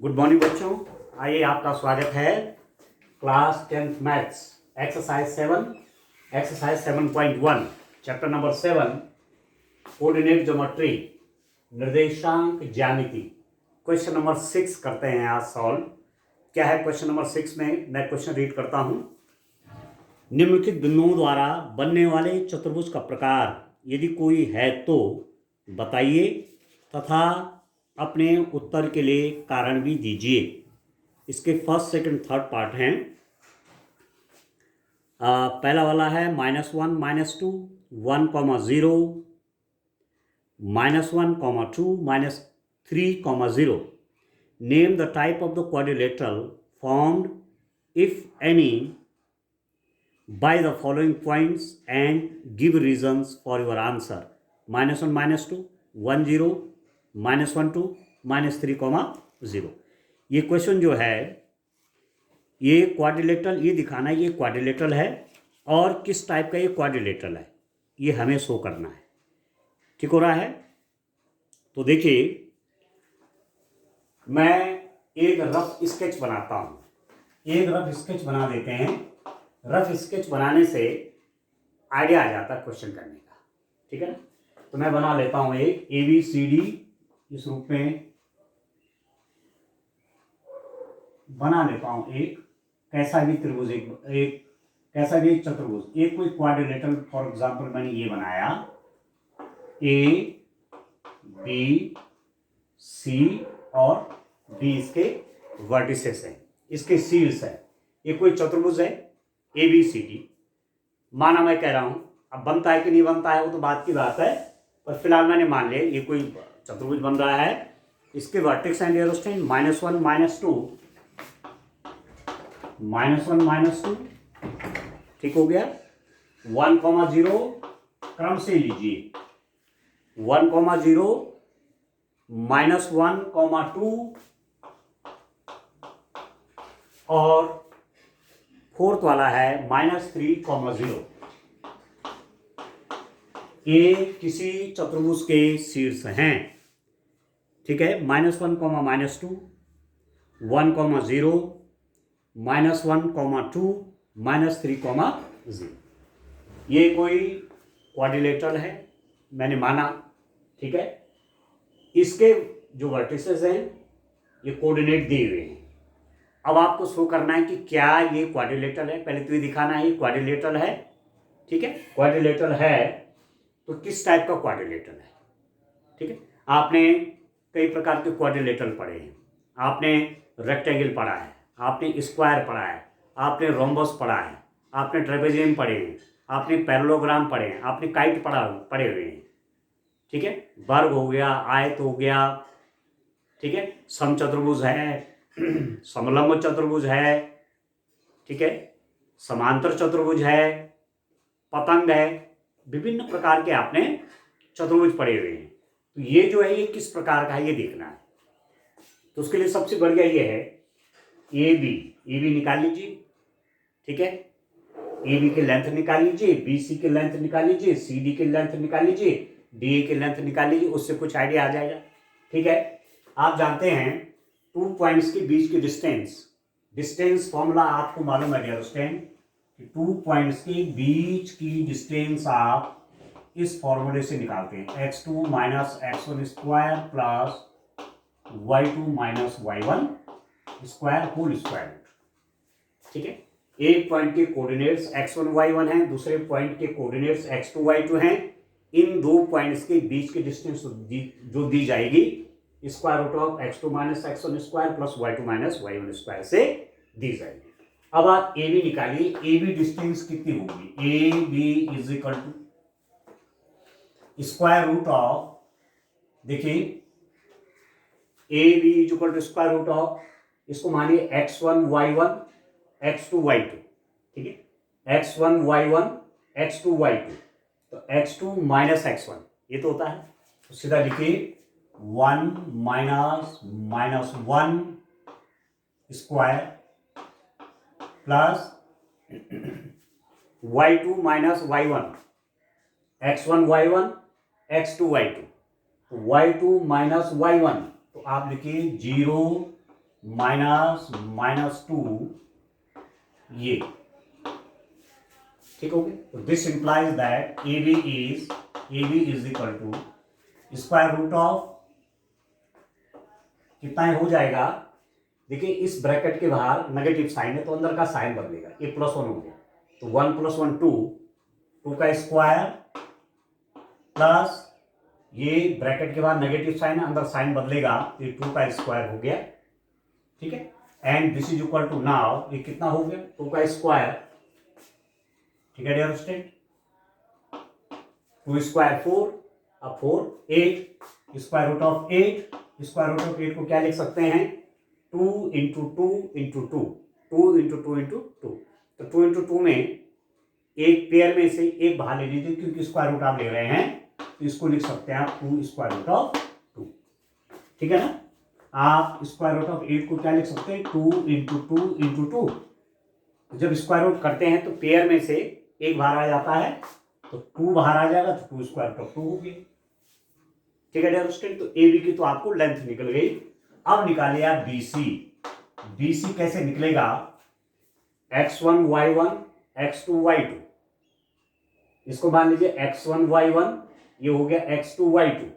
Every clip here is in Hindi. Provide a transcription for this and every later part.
गुड मॉर्निंग बच्चों। आइए आपका स्वागत है class 10th maths exercise 7.1 chapter number 7 coordinate geometry निर्देशांक ज्यामिति। क्वेश्चन नंबर 6 करते हैं आज सॉल्व। क्या है क्वेश्चन नंबर 6 में? मैं क्वेश्चन रीड करता हूं। निम्नलिखित बिंदुओं द्वारा बनने वाले चतुर्भुज का प्रकार यदि कोई है तो बताइए तथा अपने उत्तर के लिए कारण भी दीजिए। इसके फर्स्ट सेकंड थर्ड पार्ट हैं। पहला वाला है -1 -2 1, 0 -1, 2 -3, 0। Name the type of the quadrilateral formed if any by the following points and give reasons for your answer। -1 -2 1 0 -1 2 -3, 0। ये क्वेश्चन जो है ये क्वाड्रिलेटरल, ये दिखाना है ये क्वाड्रिलेटरल है और किस टाइप का ये क्वाड्रिलेटरल है ये हमें शो करना है। ठीक हो रहा है? तो देखिए मैं एक रफ स्केच बनाता हूँ। एक रफ स्केच बना देते हैं। रफ स्केच बनाने से आइडिया आ जाता है क्वेश्चन करने का। ठीक है ना? तो मैं बना लेता हूं एक ABCD इस रूप में बना लेता हूं। एक कैसा भी त्रिभुज, एक कैसा भी एक चतुर्भुज, एक कोई क्वाड्रिलेटरल। फॉर एग्जांपल मैंने ये बनाया ABC और B इसके वर्टिसेस है, इसके शीर्ष है। ये कोई चतुर्भुज है ABCD माना मैं कह रहा हूं। अब बनता है कि नहीं बनता है वो तो बात की बात है, पर फिलहाल मैंने मान लिया ये कोई चतुर्भुज बन रहा है। इसके वर्टेक्स एंड एरोस्टेन -1 -2 -1 -2 ठीक हो गया। 1, 0 क्रम से लीजिए। 1, 0 -1, 2 और फोर्थ वाला है -3, 0। ये किसी चतुर्भुज के शीर्ष हैं। ठीक है। -1, -2 1, 0 -1, 2 -3, 0। ये कोई क्वाड्रिलेटरल है मैंने माना। ठीक है। इसके जो वर्टिसेस हैं ये कोऑर्डिनेट दिए हुए हैं। अब आपको शो करना है कि क्या ये क्वाड्रिलेटरल है। पहले तो ये दिखाना है ये क्वाड्रिलेटरल है। ठीक है। क्वाड्रिलेटरल है तो किस टाइप का क्वाड्रिलेटरल है। ठीक है। आपने कई प्रकार के क्वाड्रिलेटरल पढ़े हैं। आपने रेक्टेंगल पढ़ा है, आपने स्क्वायर पढ़ा है, आपने रोम्बस पढ़ा है, आपने ट्रेपेजियम पढ़े हैं, आपने पैरेललोग्राम पढ़े हैं, आपने काइट पढ़े हुए हैं। ठीक है। वर्ग हो गया, आयत हो गया। ठीक है। समचतुर्भुज है, समलंब चतुर्भुज है। ठीक है। समांतर चतुर्भुज है, पतंग है। विभिन्न प्रकार के आपने चतुर्भुज पढ़े हुए हैं। तो ये जो है ये किस प्रकार का है ये देखना है। तो उसके लिए सबसे बढ़िया ये है AB निकाल लीजिए। ठीक है। AB की लेंथ निकाल लीजिए, BC की लेंथ निकाल लीजिए, CD की लेंथ निकाल लीजिए, DA की लेंथ निकाल लीजिए। उससे कुछ आइडिया आ जाएगा। ठीक है। आप जानते हैं 2 पॉइंट्स के बीच की डिस्टेंस फॉर्मूला आपको मालूम है डियर स्टूडेंट कि 2 पॉइंट्स के बीच की डिस्टेंस आप इस फॉर्मूले से निकालते हैं x2 - x1 square plus y2 - y1 square whole square. ठीक है। एक पॉइंट के कोऑर्डिनेट्स x1 y1 हैं, दूसरे पॉइंट के कोऑर्डिनेट्स x2 y2 हैं। इन दो पॉइंट्स के बीच की डिस्टेंस जो दी जाएगी square root of x2 - x1 square plus y2 - y1 square से दी जाएगी। अब आप AB निकालिए। AB डिस्टेंस कितनी होगी? AB is equal to square root of, देखिए AB is equal to square root of, इसको मानिए x1 y1 x2 y2। ठीक है। x1 y1 x2 y2 तो x2 - x1 ये तो होता है। तो सीधा लिखिए 1 - -1 square plus y2 - y1 x1 y1 x2 y2 y2 - y1 तो आप लिखिए 0 माइनस माइनस टू ये, ठीक हो गया। तो this implies that A B is equal to square root of कितना हो जाएगा, देखिए इस ब्रैकेट के बाहर नेगेटिव साइन है तो अंदर का साइन बदलेगा, ये प्लस वन हो गया तो one plus one two, two का स्क्वायर प्लस ये ब्रैकेट के बाद नेगेटिव साइन है, अंदर साइन बदलेगा तो ये टू का स्क्वायर हो गया, ठीक है। And this is equal to now ये कितना हो गया, टू का स्क्वायर, ठीक है dear student, two square four, अब four eight, square root of eight, square root of eight को क्या लिख सकते हैं, two into two into two, two into two into two, तो टू इंटू टू में एक पेयर में से एक बाहर ले लीजिए क्योंकि स्क्वायर रूट आप ले रहे हैं, तो इसको लिख सकते हैं आप two square root of two, ठीक है ना। आप स्क्वायर रूट ऑफ एट को क्या लिख सकते हैं, two into two into to, जब स्क्वायर रूट करते हैं तो पेयर में से एक बाहर आ जाता है तो टू बाहर आ जाएगा तो two square root of two हो गया, ठीक है डियर स्टूडेंट। तो ए बी की तो आपको लेंथ निकल गई। अब निकालिए आप बीसी, बीसी कैसे निकलेगा, x1 y1 x2 y2, इसको मान लीजिए x1 y1, ये हो गया x2 y2,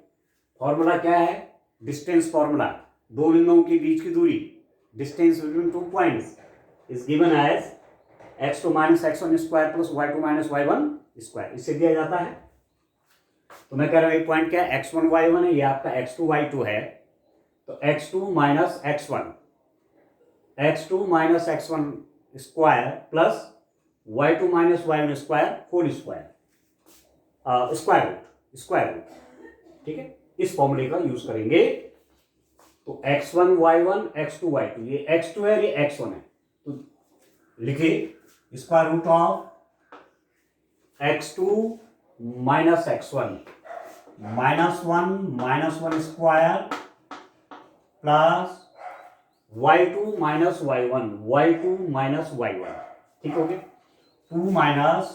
फॉर्मूला क्या है, डिस्टेंस फॉर्मूला, दो बिंदुओं के बीच की दूरी, distance between two points is given as x2 minus x1 square plus y2 minus y1 square, इससे दिया जाता है। तो मैं कह रहा हूं एक पॉइंट क्या है, x1 y1 है, ये आपका x2 y2 है, तो x2 minus x1, x2 minus x1 square plus y2 minus y1 square whole square, square root, ठीक है, इस फॉर्मूले का यूज करेंगे। तो x1 y1 x2 y2, ये x2 है ये x1 है, तो लिखिए square root of x2 minus x1 minus one square plus y2 minus y2 minus y1, ठीक हो गया, टू माइनस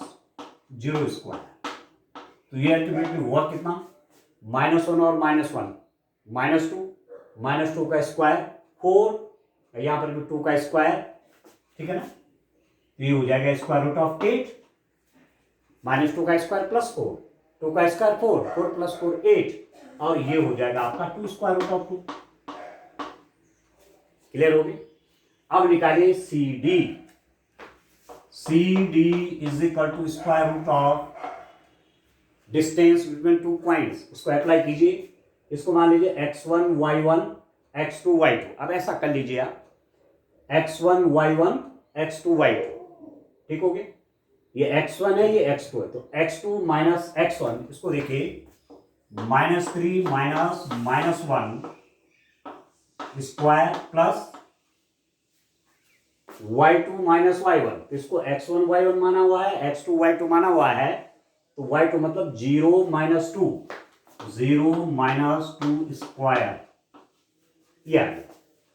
जीरो स्क्वायर, तो ये अल्टीमेटली हुआ कितना, माइनस वन और माइनस वन माइनस टू का स्क्वायर फोर, यहां पर भी टू का स्क्वायर, ठीक है ना, तो ये हो जाएगा square root of eight, minus two का स्क्वायर प्लस फोर, टू का square four, four plus four eight, और ये हो जाएगा आपका two square root of two, clear हो गई। अब निकालिए C D is equal to square root of distance between two points, उसको अप्लाई कीजिए, इसको मान लीजिए x1 y1 x2 y2, अब ऐसा कर लीजिए आप x1 y1 x2 y2, ठीक हो गया, ये x1 है ये x2 है, तो x2 माइनस x1, इसको देखिए minus three minus one square plus y2 minus y1, तो इसको x1 y1 माना हुआ है, x2 y2 माना हुआ है, तो y2 मतलब जीरो माइनस टू स्क्वायर, या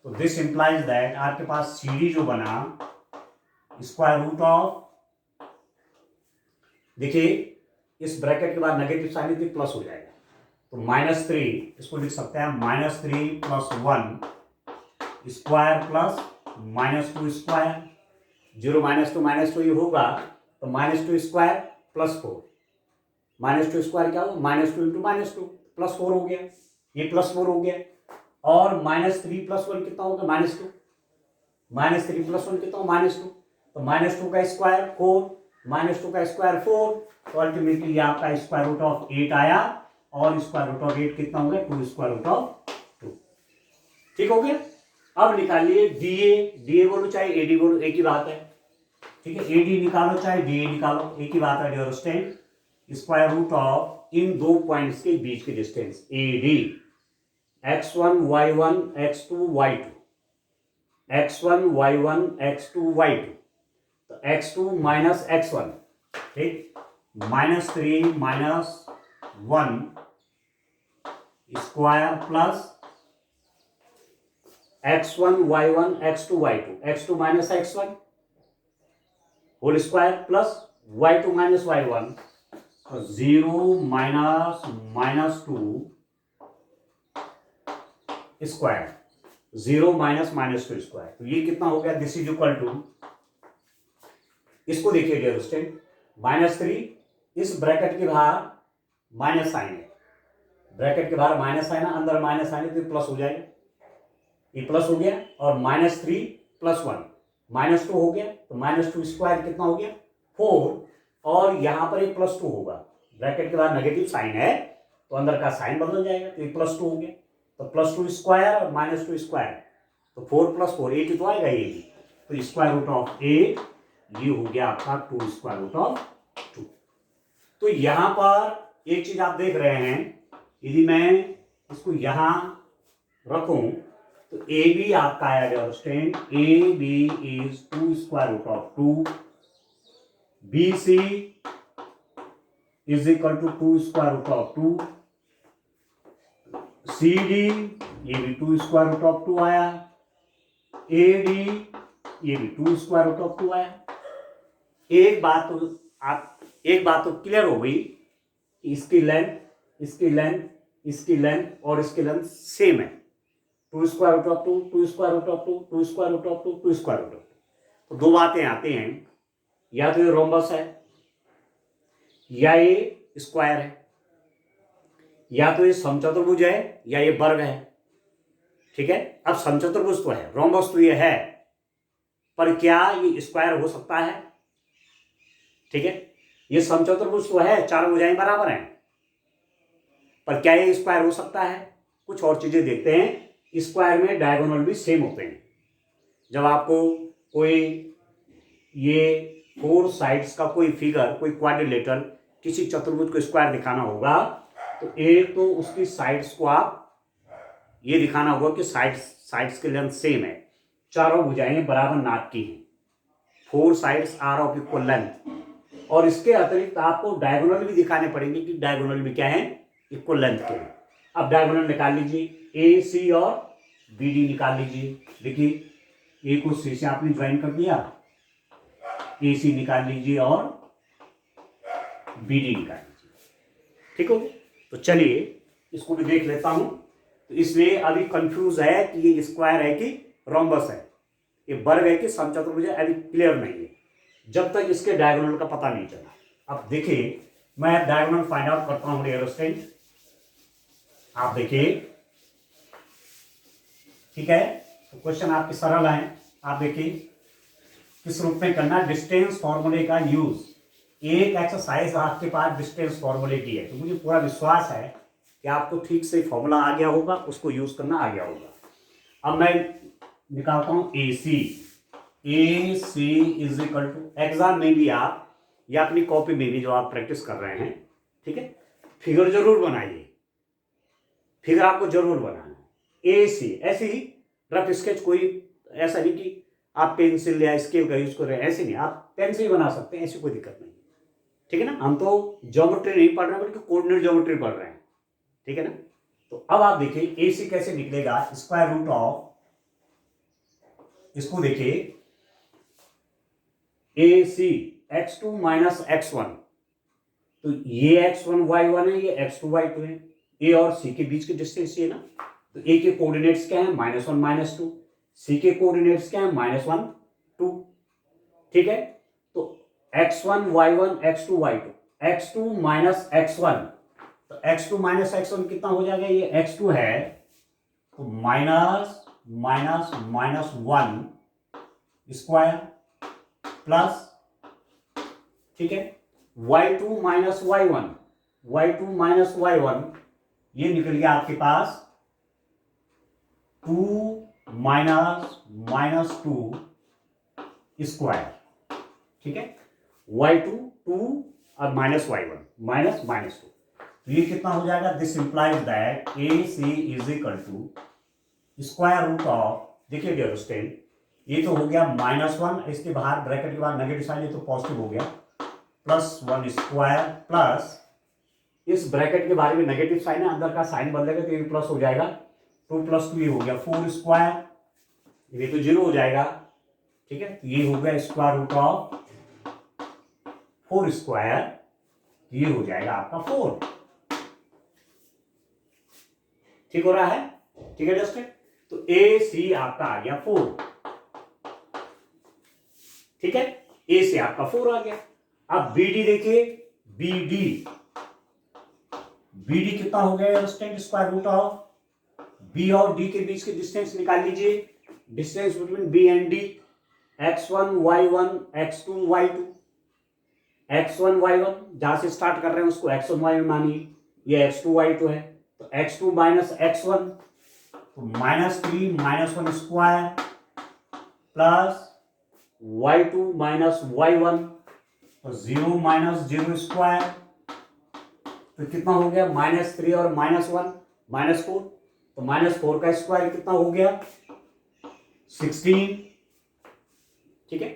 तो दिस इंप्लाइज दैट आपके पास सी डी जो बना स्क्वायर रूट ऑफ, देखिए इस ब्रैकेट के बाद नेगेटिव साइन थी प्लस हो जाएगा, तो माइनस थ्री, इसको लिख सकते हैं minus three plus one square plus minus two square, zero minus to ये होगा तो minus two square plus four, minus two square क्या होगा, minus two into minus two plus four हो गया, ये प्लस फोर हो गया, और माइनस थ्री प्लस वन कितना होगा, minus two, minus three plus one कितना होगा, माइनस टू, तो माइनस टू का स्क्वायर फोर, माइनस टू का स्क्वायर फोर, तो अल्टीमेटली ये आपका स्क्वायर रूट ऑफ एट आया, और स्क्वायर रूट ऑफ एट कितना हो गया, two square root of two, ठीक हो गया। अब निकालिए डीए बोलो चाहे एडी बोलो, एक ही बात है, ठीक है, एडी निकालो चाहे डीए निकालो, एक ही बात है dear student, square root of इन दो पॉइंट्स के बीच की distance AD, x1 y1 x2 y2, x1 y1 x2 y2, तो x2 माइनस x1, ठीक, minus three minus one square plus x1 y1 x2 y2, x2 minus x1 whole square plus y2 minus y1, zero minus two square, 0 minus minus two square, तो ये कितना हो गया, दिस इज इक्वल टू, इसको देखिए डियर स्टूडेंट, -3, इस ब्रैकेट के बाहर माइनस साइन है, ब्रैकेट के बाहर माइनस साइन है, अंदर माइनस साइन है, तो प्लस हो जाएगा, ये प्लस हो गया, और -3 + 1 -2 हो गया, तो -2 स्क्वायर कितना हो गया 4, और यहां पर एक +2 होगा, ब्रैकेट के बाद नेगेटिव साइन है तो अंदर का साइन बदल जाएगा, तो ये +2 हो गया, तो +2 स्क्वायर और -2 स्क्वायर, तो 4 + 4 8 ही तो आएगा ये भी, तो स्क्वायर रूट ऑफ 8 ये हो गया आपका 2 स्क्वायर रूट ऑफ 2। तो यहां पर एक चीज आप देख रहे हैं, यदि मैं इसको यहां रखूं तो ए बी आपका आएगा student, A B is 2 square root of 2, B C is equal to 2 square root of 2, C D ये भी 2 स्क्वायर रूट ऑफ 2 आया, ए डी ये भी 2 स्क्वायर रूट ऑफ 2 आया। एक बात तो क्लियर हो गई, इसकी लेंथ, इसकी लेंथ, इसकी लेंथ और इसकी लेंथ सेम है, 2 square root of 2, 2 square root of 2, 2 square root of 2, 2 square root of 2। तो दो बातें आती हैं, या तो ये रोम्बस है या ये स्क्वायर है, या तो ये समचतुर्भुज है या ये वर्ग है, ठीक है। अब समचतुर्भुज तो है, रोम्बस तो ये है, पर क्या ये स्क्वायर हो सकता है, ठीक है। ये समचतुर्भुज तो है, चार भुजाएं बराबर हैं, पर क्या ये स्क्वायर हो सकता है। कुछ और चीजें देखते हैं, स्क्वायर में डायगोनल भी सेम होते हैं। जब आपको कोई ये 4 साइड्स का कोई फिगर, कोई क्वाड्रिलेटरल किसी चतुर्भुज को स्क्वायर दिखाना होगा, तो एक तो उसकी साइड्स को आप ये दिखाना होगा कि साइड्स की लेंथ सेम है, चारों भुजाएं बराबर नाप की हैं, 4 sides are of equal length, और इसके अतिरिक्त आपको डायगोनल भी दिखाने पड़ेंगे कि डायगोनल भी क्या है, इक्वल लेंथ के। अब डायगोनल निकाल लीजिए, ए सी और बी डी निकाल लीजिए। देखिए ए को सी से आपने ज्वाइन कर दिया, ए सी निकाल लीजिए और बी डी निकाल लीजिए, ठीक हो। तो चलिए इसको भी देख लेता हूं। तो इसमें अभी कंफ्यूज है कि ये स्क्वायर है कि रोम्बस है, ये वर्ग है कि समचतुर्भुज है, अभी क्लियर नहीं है जब तक इसके डायगोनल का पता नहीं चला। अब देखिए मैं डायगोनल फाइंड आउट करता हूं डियर स्टूडेंट, आप देखिए, ठीक है। तो क्वेश्चन आपके सरल है, आप देखिए किस रूप में करना, डिस्टेंस फॉर्मूले का यूज। एक एक्सरसाइज आपके पास डिस्टेंस फॉर्मूले की है, तो मुझे पूरा विश्वास है कि आपको ठीक से फॉर्मूला आ गया होगा, उसको यूज करना आ गया होगा। अब मैं निकालता हूं ए C is equal to, exam में भी आप या अपनी कॉपी में भी जो आप प्रैक्टिस कर रहे हैं, ठीक है, फिगर जरूर बनाइए, फिगर आपको जरूर बनाना है। ए सी ऐसे ही रफ स्केच, कोई ऐसा नहीं कि आप पेंसिल या स्केल का यूज कर रहे हैं, ऐसे नहीं, आप पेन से ही बना सकते हैं, ऐसी कोई दिक्कत नहीं, ठीक है ना। हम तो ज्योमेट्री नहीं पढ़ रहे हैं बल्कि कोऑर्डिनेट ज्योमेट्री पढ़ रहे हैं, ठीक है ना। तो अब आप देखिए ए सी कैसे निकलेगा, स्क्वायर रूट ऑफ, इसको देखिए A C x2 minus x1, तो ये x1 y1 है, ये x2 y2 है, ए और सी के बीच के डिस्टेंस ये ना, तो ए के कोऑर्डिनेट्स क्या है, -1 -2, सी के कोऑर्डिनेट्स क्या है, -1 2, ठीक है। तो x1 y1 x2 y2, x2 minus x1, तो x2 माइनस x1 कितना हो जाएगा, ये x2 है, तो minus minus minus 1 square plus, ठीक है, y2 minus y1, y2 minus y1, ये निकल गया आपके पास 2 माइनस माइनस 2 स्क्वायर, ठीक है, y2 2 और माइनस y1 माइनस माइनस 2, तो ये कितना हो जाएगा, this implies that A C is equal to square root of, देखिए डियर स्टूडेंट, ये तो हो गया -1, इसके बाहर ब्रैकेट के बाद नेगेटिव साइन, ये तो पॉजिटिव हो गया, +1 स्क्वायर प्लस, इस ब्रैकेट के बारे में नेगेटिव साइन है, अंदर का साइन बदलेगा तो ये प्लस हो जाएगा, 2 + 2 ये हो गया 4 स्क्वायर, ये तो 0 हो जाएगा, ठीक है। तो ये हो गया स्क्वायर रूट ऑफ 4 स्क्वायर, ये हो जाएगा आपका 4, ठीक हो रहा है, ठीक है दोस्तों। तो ए सी आपका आ गया 4, ठीक है, ए से आपका 4 आ गया। अब बी डी देखिए, बी डी कितना हो गया student, square root of B और डी के बीच के डिस्टेंस निकाल लीजिए, distance between B and D, x1 y1 x2 y2, x1 y1 जहां से स्टार्ट कर रहे हैं उसको x1 y1 मानिए, ये x2 y2 है, तो x2 माइनस x1, तो -3 -1 square plus y2 minus y1, तो 0 माइनस 0 स्क्वायर, तो कितना हो गया -3 और -1 -4, तो -4 का स्क्वायर कितना हो गया 16, ठीक है,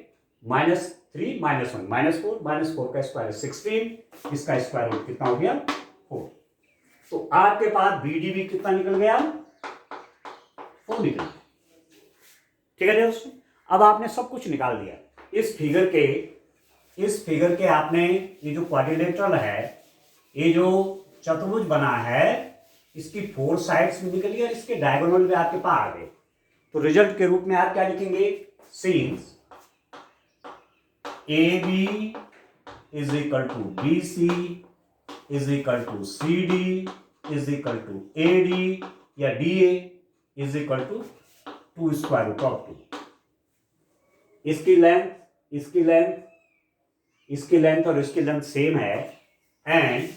-3 -1 -4 -4 का स्क्वायर 16, इसका स्क्वायर रूट कितना हो गया 4। तो आपके पास बी डी भी कितना निकल गया 4 निकल गया, ठीक है दोस्तों। अब आपने सब कुछ निकाल दिया। इस फिगर के आपने ये जो क्वाड्रिलेटरल है, ये जो चतुर्भुज बना है, इसकी 4 साइड्स में निकली और इसके डायगोनल में आपके पास आ गए। तो रिजल्ट के रूप में आप क्या लिखेंगे, since A B is equal to B C is equal to C D is equal to A D या D A is equal to 2 square root of 2। इसकी लेंथ और इसकी लेंथ सेम है, एंड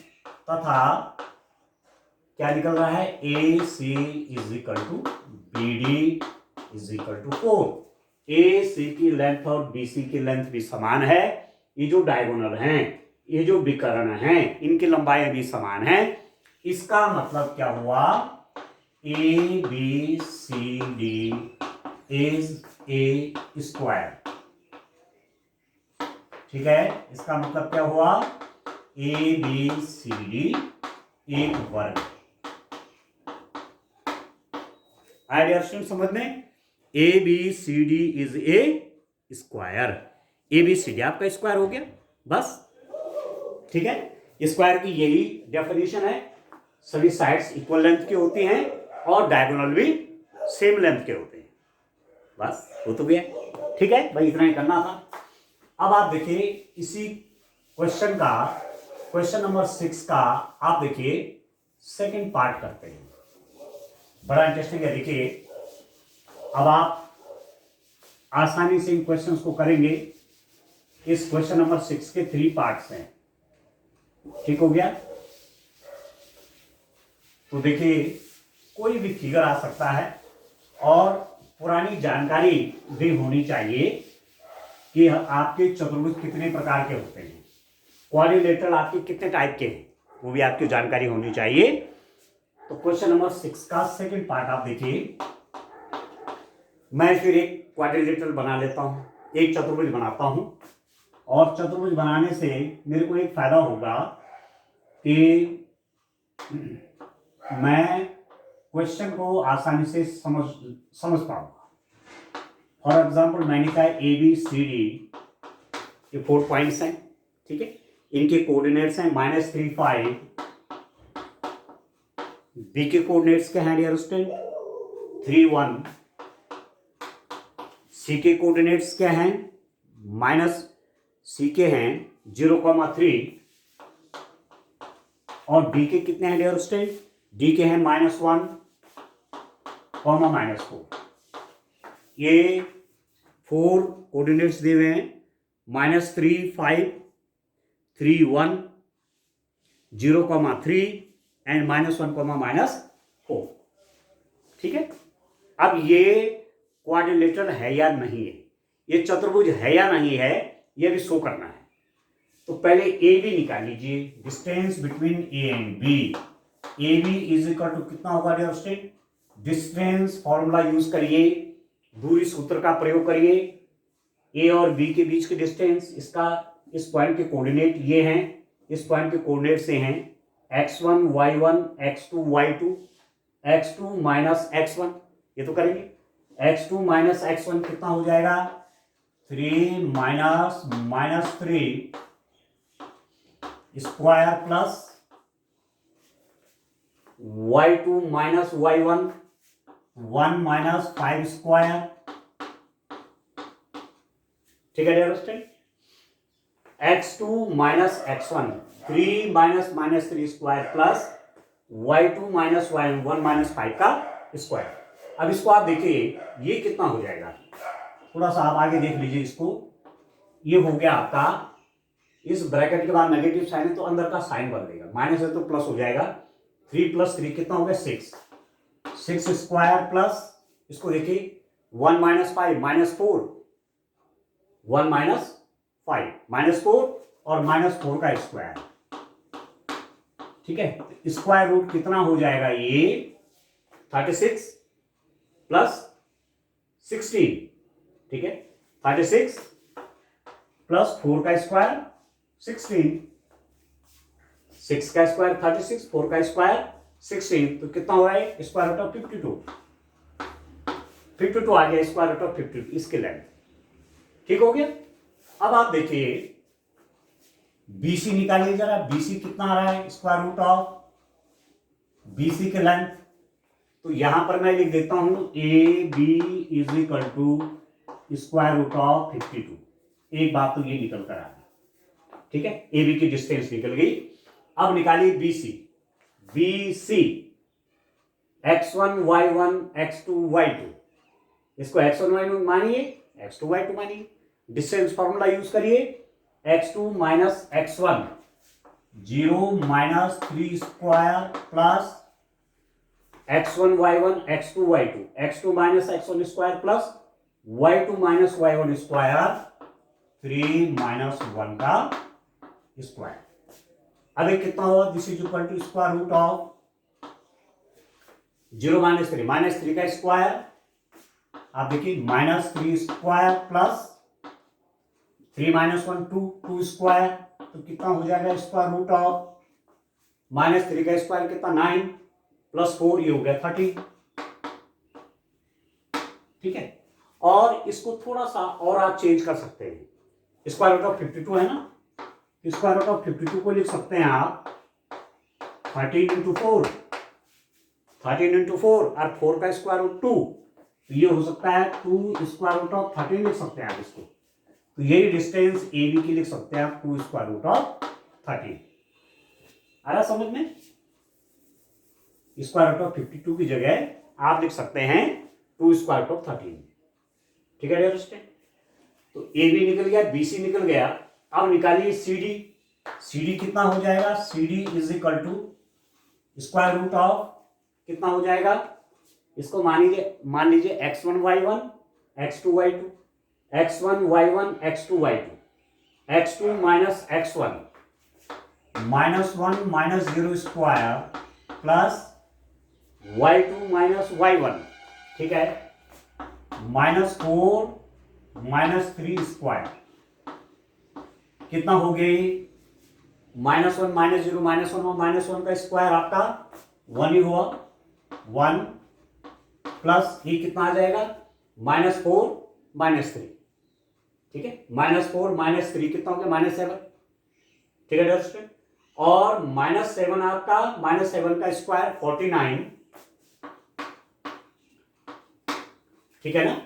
तथा क्या निकल रहा है, A C is equal to B D is equal to 4। A C की लेंथ और बी सी की लेंथ भी समान है, ये जो डायगोनल हैं, ये जो विकर्ण हैं, इनकी लंबाई भी समान है। इसका मतलब क्या हुआ, A B C D is a square, ठीक है, इसका मतलब क्या हुआ, ए बी सी डी एक वर्ग। आइडिया स्टूडेंट समझ में, A B C D is a square, A B C D आपका स्क्वायर हो गया बस, ठीक है। स्क्वायर की यही डेफिनेशन है, सभी साइड्स इक्वल लेंथ की होती हैं और डायगोनल भी सेम लेंथ के होते हैं, बस हो तो गया, ठीक है भाई, इतना ही करना था। अब आप देखिए इसी क्वेश्चन नंबर 6 का आप देखिए सेकंड पार्ट करते हैं, बड़ा इंटरेस्टिंग है। देखिए अब आप आसानी से इन क्वेश्चंस को करेंगे। इस क्वेश्चन नंबर 6 के 3 पार्ट्स हैं, ठीक हो गया। तो देखिए कोई भी फिगर आ सकता है और पुरानी जानकारी भी होनी चाहिए कि आपके चतुर्भुज कितने प्रकार के होते हैं, क्वाड्रिलेटरल आपके कितने टाइप के हैं, वो भी आपकी जानकारी होनी चाहिए। तो क्वेश्चन नंबर 6 का सेकंड पार्ट आप देखिए। मैं फिर एक क्वाड्रिलेटरल बना लेता हूं, एक चतुर्भुज बनाता हूं, और चतुर्भुज बनाने से मेरे को एक फायदा होगा कि मैं क्वेश्चन को आसानी से समझ पाऊंगा। फॉर एग्जाम्पल मैंने कहा ए बी सी डी, ये 4 पॉइंट्स हैं, ठीक है, इनके कोऑर्डिनेट्स हैं -3 5, बी के कोऑर्डिनेट्स क्या हैं डियर स्टूडेंट 3 1, सी के कोऑर्डिनेट्स क्या हैं सी के हैं 0,3, और डी के कितने हैं डियर स्टूडेंट, डी के हैं -1, -4। ये 4 कोऑर्डिनेट्स दिए हुए हैं -3 5 3 1 0,3 एंड -1, -4, ठीक है। अब ये क्वाड्रिलेटरल है या नहीं है, ये चतुर्भुज है या नहीं है, ये भी शो करना है। तो पहले ए बी निकाल लीजिए, distance between A and B. A B is equal to कितना होगा dear student, distance formula use करिए, दूरी सूत्र का प्रयोग करिए। ए और बी के बीच के डिस्टेंस, इसका इस पॉइंट के कोऑर्डिनेट ये हैं, इस पॉइंट के कोऑर्डिनेट से हैं x1 y1 x2 y2 x2 minus x1, ये तो करेंगे। x2 माइनस x1 कितना हो जाएगा 3 -3 square plus y2 minus y1 1 minus 5 square, ठीक है dear student. x2 minus x1, 3 minus minus 3 square plus y2 minus y1, 1 minus 5 का स्क्वायर। अब इसको आप देखिए ये कितना हो जाएगा, थोड़ा सा आप आगे देख लीजिए इसको। ये हो गया आपका, इस ब्रैकेट के बाद नेगेटिव साइन है तो अंदर का साइन बदलेगा, माइनस है तो प्लस हो जाएगा। 3 प्लस 3 कितना हो गया 6 स्क्वायर प्लस, इसको देखिए 1 माइनस 5 माइनस 4, 1 माइनस 5 माइनस 4 और माइनस 4 का स्क्वायर, ठीक है। स्क्वायर रूट कितना हो जाएगा ये 36 प्लस 16, ठीक है। 36 प्लस 4 का स्क्वायर 16, 6 का स्क्वायर 36, 4 का स्क्वायर 16, तो कितना हो रहा है स्क्वायर रूट ऑफ 52 आ गया, स्क्वायर रूट ऑफ 52 इसके लेंथ, ठीक हो गया। अब आप देखिए BC निकालिए जरा, BC कितना आ रहा है स्क्वायर रूट ऑफ BC के लेंथ, तो यहां पर मैं लिख देता हूं AB is equal to square root of 52। एक बात तो ये निकल कर आ गई, ठीक है, AB की डिस्टेंस निकल गई। अब निकालिए BC x1 y1 x2 y2, इसको x1 y1 मानिए, x2 y2 मानिए, डिस्टेंस फॉर्मूला यूज करिए, x2 minus x1, 0 minus 3 square plus x1 y1 x2 y2, x2 minus x1 square plus y2 minus y1 square, 3 minus 1 का स्क्वायर। अब ये कितना होगा, this is equal to square root of 0 minus 3 का स्क्वायर, आप देखिए minus 3 square plus 3 minus 1 2 square, तो कितना हो जाएगा स्क्वायर रूट ऑफ माइनस 3 का स्क्वायर कितना 9 प्लस 4, ये हो गया 30, ठीक है। और इसको थोड़ा सा और आप चेंज कर सकते हैं, स्क्वायर रूट ऑफ 52 है ना, स्क्वायर रूट ऑफ 52 को लिख सकते हैं आप 13 इंटू 4, 13 इंटू 4 और 4 का स्क्वायर रूट 2, तो ये हो सकता है 2 स्क्वायर रूट ऑफ 13 लिख सकते हैं आप इसको, तो यही डिस्टेंस AB की लिख सकते हैं आप 2 स्क्वायर रूट ऑफ 13। आया समझ में, स्क्वायर रूट ऑफ 52 की जगह आप लिख सकते हैं 2 स्क्वायर रूट ऑफ 13, ठीक है डियर स्टूडेंट। तो AB निकल गया, BC निकल गया। अब निकालिए CD कितना हो जाएगा, CD is equal to square root of कितना हो जाएगा, इसको मान लीजिए x1 y1 x2 y2, x1 y1 x2 y2, x2 minus x1 minus 1 minus 0 square plus y2 minus y1, ठीक है, माइनस 4 माइनस 3 स्क्वायर, कितना हो गई माइनस 1 माइनस 0 माइनस 1 और माइनस 1 का स्क्वायर आपका 1 ही हुआ, 1 प्लस ये कितना आ जाएगा माइनस 4 माइनस 3, ठीक है, माइनस 4 माइनस 3 कितना हो गया माइनस 7, ठीक है दोस्तों। और माइनस 7 आपका, माइनस 7 का स्क्वायर 49, ठीक है ना,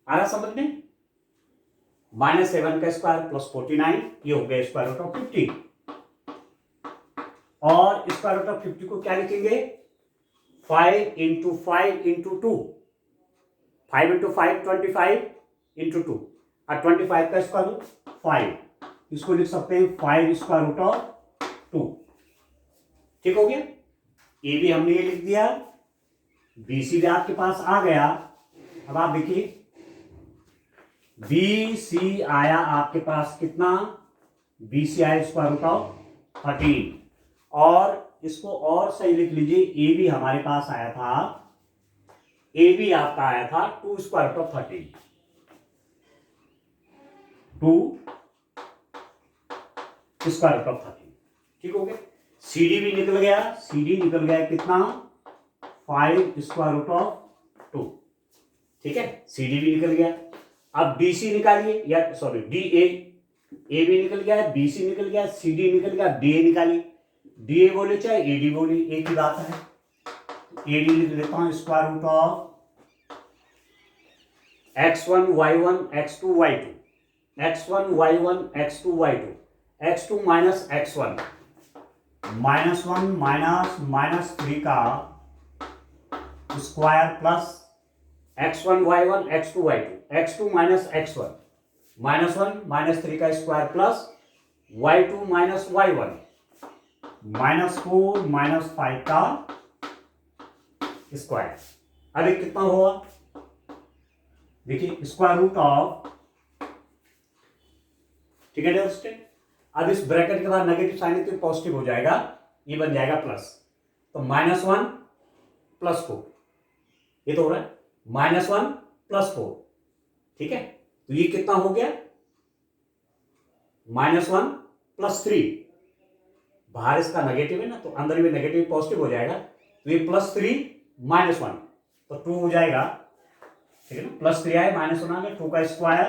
आ रहा समझ में, माइनस 7 का स्क्वायर प्लस 49, ये हो गया स्क्वायर रूट ऑफ 50। और स्क्वायर रूट ऑफ 50 को क्या लिखेंगे 5 इंटू 5 इंटू 2, 5 इंटू 5 25 इंटू 2 और 25 का स्क्वायर रूट 5, इसको लिख सकते हैं 5 स्क्वायर रूट ऑफ 2, ठीक हो गया। ए भी हमने ये लिख दिया, BC भी आपके पास आ गया। अब आप देखिए BC आया आपके पास कितना, BC आया स्क्वायर रूट ऑफ 13, और इसको और सही लिख लीजिए, ए भी हमारे पास आया था, ए भी आपका आया था 2 square root of 13, 2 square root of 13, ठीक हो गया। CD भी निकल गया, CD निकल गया कितना 5 स्क्वायर रूट ऑफ 2, ठीक है, CD भी निकल गया। अब BC निकालिए, या सॉरी DA, A भी निकल गया, BC निकल गया, CD निकल गया, DA निकालिए, DA बोले चाहे AD बोले एक ही बात है। AD लिख लेता हूं square root of x1 y1 x2 y2 x1 y1 x2 y2 x2 minus x1 -1 minus 3 का square plus x1 y1 x2 y2 x2 minus x1 -1 -3 का square plus y2 minus y1 -4 -5 का स्क्वायर। अब ये कितना हुआ, देखिए स्क्वायर रूट ऑफ, ठीक है दोस्तों। अब इस ब्रैकेट के बाद नेगेटिव साइन है तो पॉजिटिव हो जाएगा, ये बन जाएगा प्लस, तो -1 +4, ये तो हो रहा है -1 +4, ठीक है। तो ये कितना हो गया -1 +3, बाहर इसका नेगेटिव है ना तो अंदर भी नेगेटिव पॉजिटिव हो जाएगा, तो ये +3 -1 तो 2 हो जाएगा, ठीक है ना। +3 आए -1 आ गया, 2 का स्क्वायर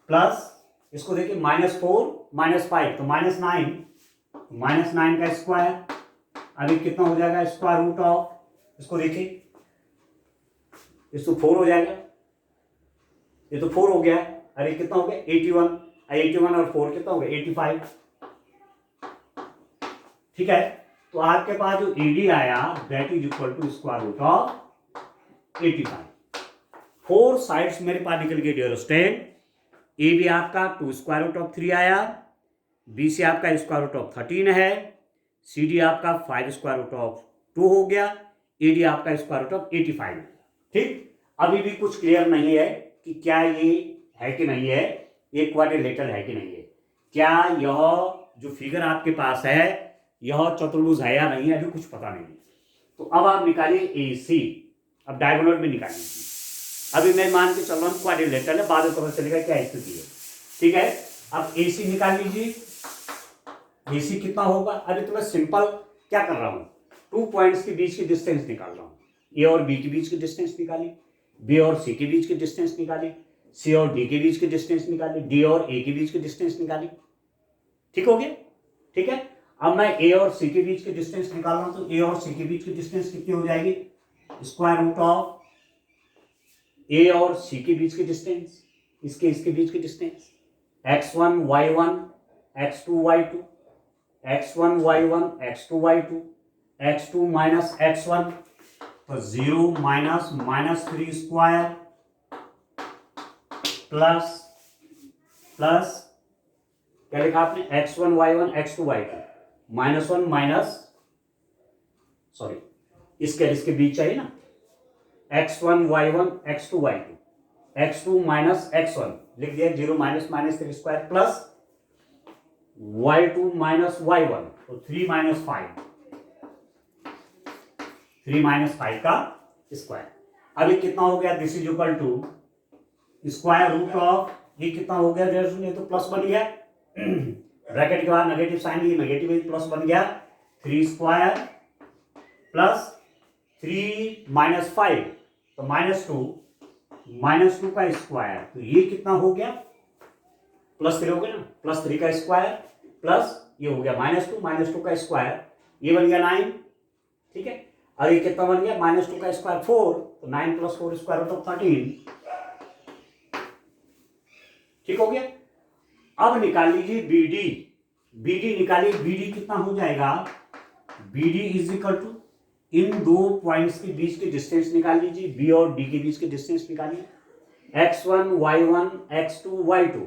प्लस इसको देखिए -4 -5 तो -9 का स्क्वायर। अभी कितना हो जाएगा स्क्वायर रूट ऑफ, इसको देखिए इसको 4 हो जाएगा, ये तो 4 हो गया। अरे कितना हो गया 81 और 4 कितना हो गया 85, ठीक है। तो आपके पास जो AD आया that is equal to square root of 85। 4 sides मेरे पास निकल गए डियर स्टूडेंट। AB आपका 2 स्क्वायर रूट ऑफ 3 आया, BC आपका स्क्वायर रूट ऑफ 13 है, CD आपका 5 स्क्वायर रूट ऑफ 2 हो गया, AD आपका स्क्वायर रूट ऑफ 85। ठीक, अभी भी कुछ क्लियर नहीं है कि क्या ये है कि नहीं है, ये क्वाड्रिलेटरल है कि नहीं है, क्या यह जो फिगर आपके पास है यह चतुर्भुज है या नहीं है, अभी कुछ पता नहीं। तो अब आप निकालिए AC, अब डायगोनल में निकालिए। अभी मैं मान के चल रहा हूँ क्वाड्रिलेटरल है, बाद में पता चलेगा क्या स्थिति है, ठीक है। अब AC निकाल लीजिए, AC कितना होगा। अभी तो मैं सिंपल क्या कर रहा हूँ, 2 पॉइंट्स के बीच की डिस्टेंस निकाल रहा हूँ। A और B के बीच की डिस्टेंस निकाली, B और C के बीच की डिस्टेंस निकाली, C और D के बीच की डिस्टेंस निकाली, D और A के बीच की डिस्टेंस निकाली, ठीक हो गया, ठीक है। अब मैं A और C के बीच की डिस्टेंस निकाल रहा हूं, तो A और C के बीच की डिस्टेंस कितनी हो जाएगी, स्क्वायर रूट ऑफ A और C के बीच की डिस्टेंस, इसके बीच की distance x1 y1 x2 y2 x1 y1 x2 y2 x2 minus x1 तो 0 -3 स्क्वायर प्लस क्या लिखा आपने x1 y1 x2 y2 -1 minus sorry इसके बीच चाहिए ना, x1 y1 x2 y2 x2 minus x1 लिख दिया, 0 -3 square plus y2 minus y1 तो 3 -5 का स्क्वायर। अभी कितना हो गया, this is equal to square root of, ये कितना हो गया, ये तो प्लस बन गया, ब्रैकेट के बाद नेगेटिव साइन, ये नेगेटिव प्लस बन गया, 3 स्क्वायर प्लस 3 -5 तो -2 का स्क्वायर, तो ये कितना हो गया +3 हो गया ना, +3 का स्क्वायर प्लस ये हो गया -2 का स्क्वायर, ये बन गया 9, ठीक है। और ये कितना बन गया -2 का स्क्वायर 4 तो 9 + 4 स्क्वायर रूट ऑफ 13, ठीक हो गया। अब निकाल लीजिए BD निकालिए, BD कितना हो जाएगा, BD इज इक्वल टू इन 2 पॉइंट्स के बीच की डिस्टेंस निकाल लीजिए, B और D के बीच की डिस्टेंस निकालिए, x1 y1 x2 y2,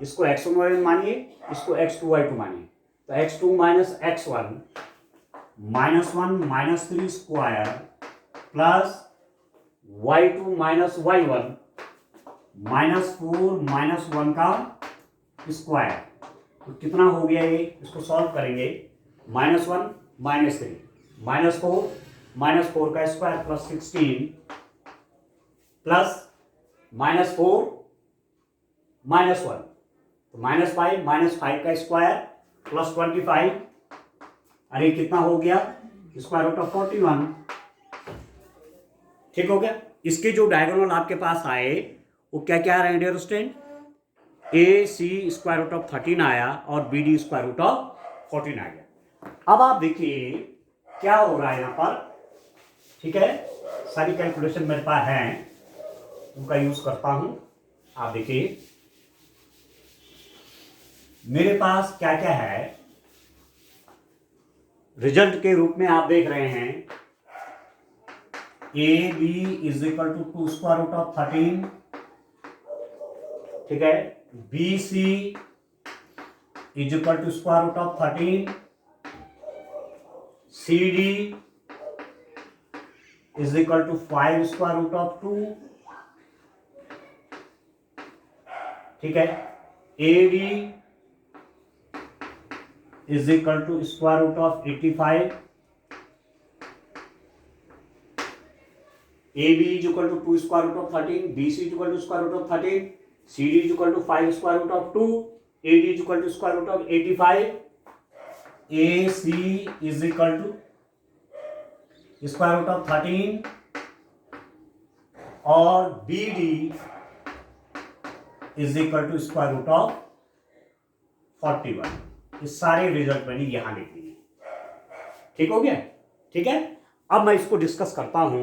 इसको x1 y1 मानिए, इसको x2 y2 मानिए, तो x2 minus x1 -1 -3 square plus y2 minus y1 -4 -1 का स्क्वायर, तो कितना हो गया ये, इसको सॉल्व करेंगे, -1 -3 -4 का स्क्वायर प्लस 16 प्लस -4 -1 तो -5 का स्क्वायर प्लस 25, अरे कितना हो गया स्क्वायर रूट ऑफ 41, ठीक हो गया। इसके जो डायगोनल आपके पास आए वो क्या क्या आ रहे हैं dear student, AC square root of 13 आया और BD स्क्वायर रूट ऑफ 14 आ गया। अब आप देखिए क्या हो रहा है यहाँ पर, ठीक है, सारी कैलकुलेशन मेरे पास है, उनका यूज करता हूं। आप देखिए मेरे पास क्या क्या है रिजल्ट के रूप में। आप देख रहे हैं A B is equal to 2 square root of 13, ठीक है, B C is equal to square root of 13, C D is equal to 5 square root of 2, ठीक है, A D is equal to square root of 85, A B is equal to 2 square root of 13, B C is equal to square root of 13, C D is equal to 5 square root of 2, A D is equal to square root of 85, A C is equal to square root of 13 और B D is equal to square root of 41। ये सारे रिजल्ट मैंने यहां लिख दिए। ठीक हो गया? ठीक है, अब मैं इसको डिस्कस करता हूं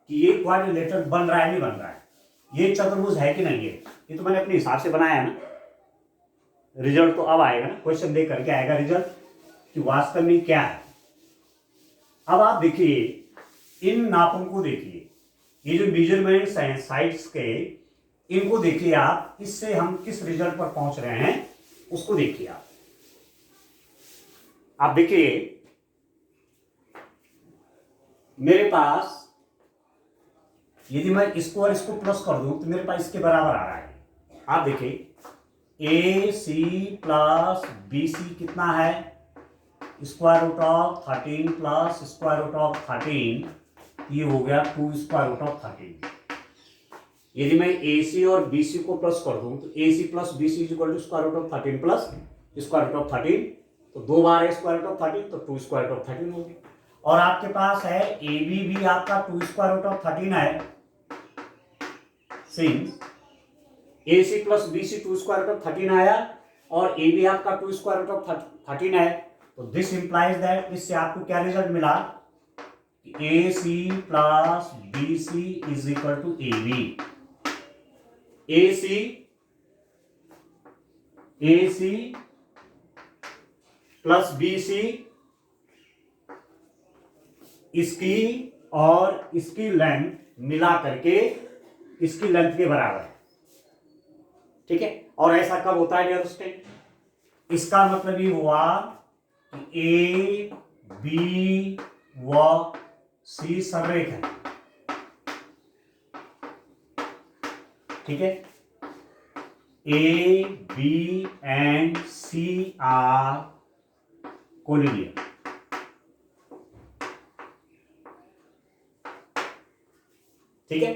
कि ये क्वाड्रिलेटरल बन रहा है नहीं बन रहा है, ये चतुर्भुज है कि नहीं है। ये तो मैंने अपने हिसाब से बनाया है ना, रिजल्ट तो अब आएगा ना, क्वेश्चन दे करके आएगा रिजल्ट कि वास्तव में क्या है। अब आप देखिए इन नापों को देखिए, ये जो मेजरमेंट्स हैं साइड्स के, इनको देखिए आप, इससे हम किस रिजल्ट पर पहुंच रहे हैं उसको देखिए आप देखिए मेरे पास यदि मैं इसको और इसको प्लस कर दूं तो मेरे पास इसके बराबर आ रहा है। आप देखिए A C plus B C कितना है, square root of 13 plus square root of 13, ये हो गया 2 स्क्वायर रूट ऑफ 13। यदि मैं ए सी और बी सी को प्लस कर दूं तो A C plus B C equal to square root of 13 plus square root of 13, तो 2 बार है स्क्वायर रूट ऑफ 13, तो 2 स्क्वायर रूट ऑफ 13 हो गया। और आपके पास है ए बी भी आपका 2 स्क्वायर रूट ऑफ 13 है, since A C plus B C 2 square root of 13 आया और ए बी आपका 2 स्क्वायर रूट ऑफ 13 है, तो दिस इंप्लाइज दैट, इससे आपको क्या रिजल्ट मिला, A C plus B C is equal to A B. A C plus B C इसकी और इसकी लेंथ मिला करके इसकी लेंथ के बराबर है। ठीक है, और ऐसा कब होता है डियर स्टूडेंट, इसका मतलब ये हुआ कि ए बी व सी संरेख है। ठीक है, A B and C are collinear. ठीक है,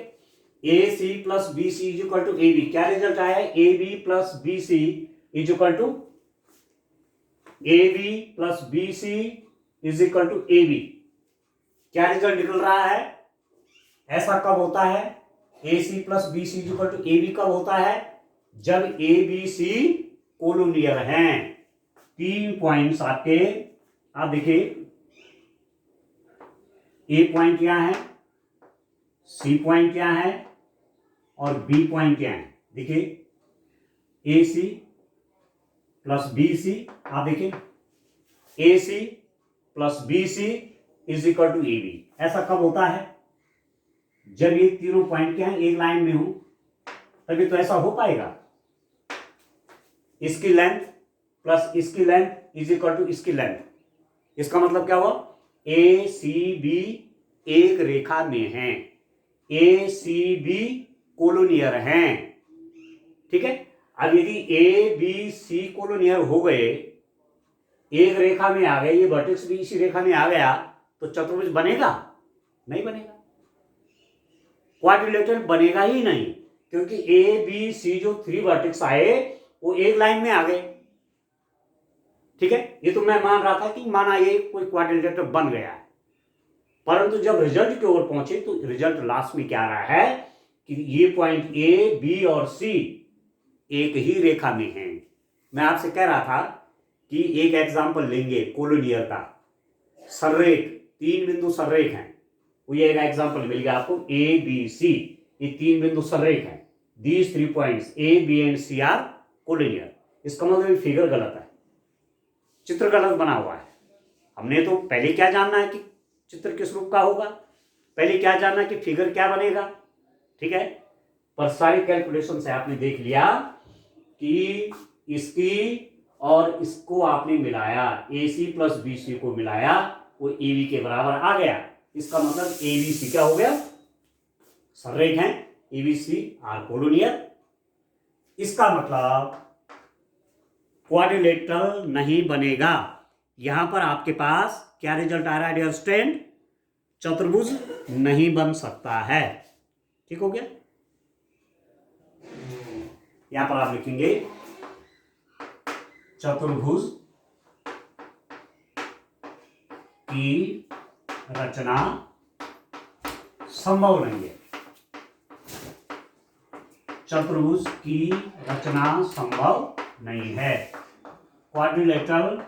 A C plus B C is equal to A B, क्या रिजल्ट आया, A B plus B C is equal to A B plus B C is equal to A B. क्या रिजल्ट निकल रहा है, ऐसा कब होता है, A C plus B C is equal to A B कब होता है, जब ए बी सी कोलोनियर हैं। 3 पॉइंट्स आपके, आप देखिए ए पॉइंट यहां है, सी पॉइंट यहां है और बी पॉइंट यहां है। देखिए A C plus B C, आप देखिए A C plus B C is equal to A B. ऐसा कब होता है, जब ये तीनों पॉइंट क्या है एक लाइन में हो, तभी तो ऐसा हो पाएगा। इसकी लेंथ प्लस इसकी लेंथ इज इक्वल टू इसकी लेंथ, इसका मतलब क्या हुआ, ए सी बी एक रेखा में हैं, ए सी बी कोलोनियर हैं। ठीक है, अब यदि ए बी सी कोलोनियर हो गए, एक रेखा में आ गए, ये वर्टेक्स भी इसी रेखा में आ गया, तो चतुर्भुज बनेगा, नहीं बनेगा, क्वाड्रिलेटरल बनेगा ही नहीं, क्योंकि ए बी सी जो 3 वर्टेक्स आए वो एक लाइन में आ गए। ठीक है, ये तो मैं मान रहा था कि माना ये कोई क्वाड्रिलेटरल बन गया है, परंतु जब रिजल्ट की ओर पहुंचे तो रिजल्ट लास्ट में क्या आ रहा है कि ये पॉइंट ए बी और सी एक ही रेखा में हैं। मैं आपसे कह रहा था कि एक एग्जांपल लेंगे कोलोनियर का, संरेख 3 बिंदु संरेख हैं, वो ये एग्जाम्पल मिल गया आपको, ए बी सी, ये 3 बिंदु संरेख हैं, these 3 points A B and C are collinear. इसका मतलब फिगर गलत है, चित्र गलत बना हुआ है। हमने तो पहले क्या जानना है कि चित्र किस रूप का होगा, पहले क्या जानना है कि फिगर क्या बनेगा, ठीक है। पर सारी कैलकुलेशन से आपने देख लिया कि इसकी और इसको आपने मिलाया, ए सी प्लस बी सी को मिलाया, वो ए बी के बराबर आ गया। इसका मतलब ए बी सी क्या हो गया, संरेख है, A B C are collinear. इसका मतलब क्वाड्रिलेटरल नहीं बनेगा। यहां पर आपके पास क्या रिजल्ट आ रहा है डियर स्टूडेंट, चतुर्भुज नहीं बन सकता है। ठीक हो गया। यहां पर आप लिखेंगे चतुर्भुज की रचना संभव नहीं है, चतुर्भुज की रचना संभव नहीं है। क्वाड्रिलेटरल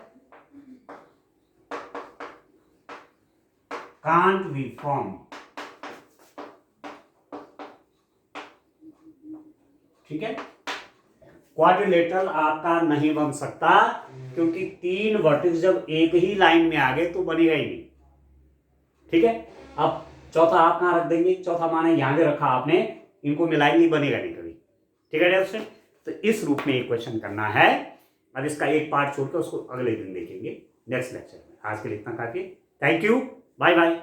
कांट बी फॉर्म, ठीक है। क्वाड्रिलेटरल आपका नहीं बन सकता क्योंकि 3 वर्टेक्स जब एक ही लाइन में आ गए तो बनेगा ही नहीं, ठीक है। अब चौथा आप कहां रख देंगे, चौथा माने यहां पे रखा आपने, इनको मिलाएंगे, बनेगा नहीं कभी, ठीक है दोस्तों। तो इस रूप में एक क्वेश्चन करना है। अब इसका एक पार्ट छोड़कर उसको अगले दिन देखेंगे नेक्स्ट लेक्चर में। आज के लिए इतना काफी, थैंक यू, बाय बाय।